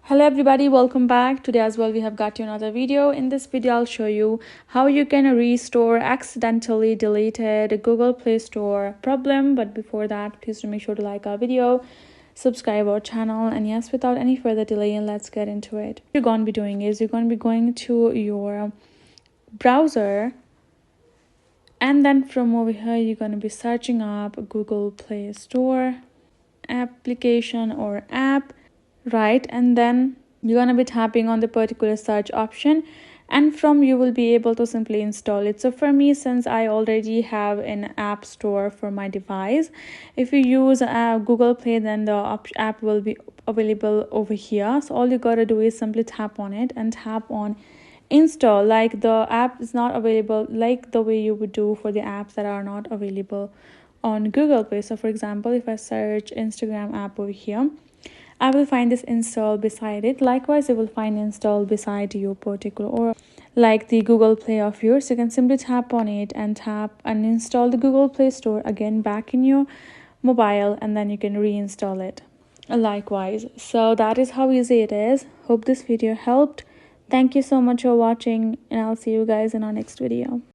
Hello everybody, welcome back. Today as well we have got you another video. In this video I'll show you how you can restore accidentally deleted Google Play Store problem. But before that, please do make sure to like our video, subscribe our channel, and yes, without any further delay, let's get into it. What you're going to be doing is you're going to be going to your browser, and then from over here you're going to be searching up Google Play Store application or app, right? And then you're going to be tapping on the particular search option, and from you will be able to simply install it. So for me, since I already have an app store for my device, if you use Google Play, then the app will be available over here. So all you gotta do is simply tap on it and tap on install. Like, the app is not available like the way you would do for the apps that are not available on Google Play. So for example, if I search Instagram app over here, I will find this install beside it. Likewise, you will find install beside your particular, or like the Google Play of yours. You can simply tap on it and tap uninstall the Google Play Store again back in your mobile, and then you can reinstall it likewise. So that is how easy it is. Hope this video helped. Thank you so much for watching, and I'll see you guys in our next video.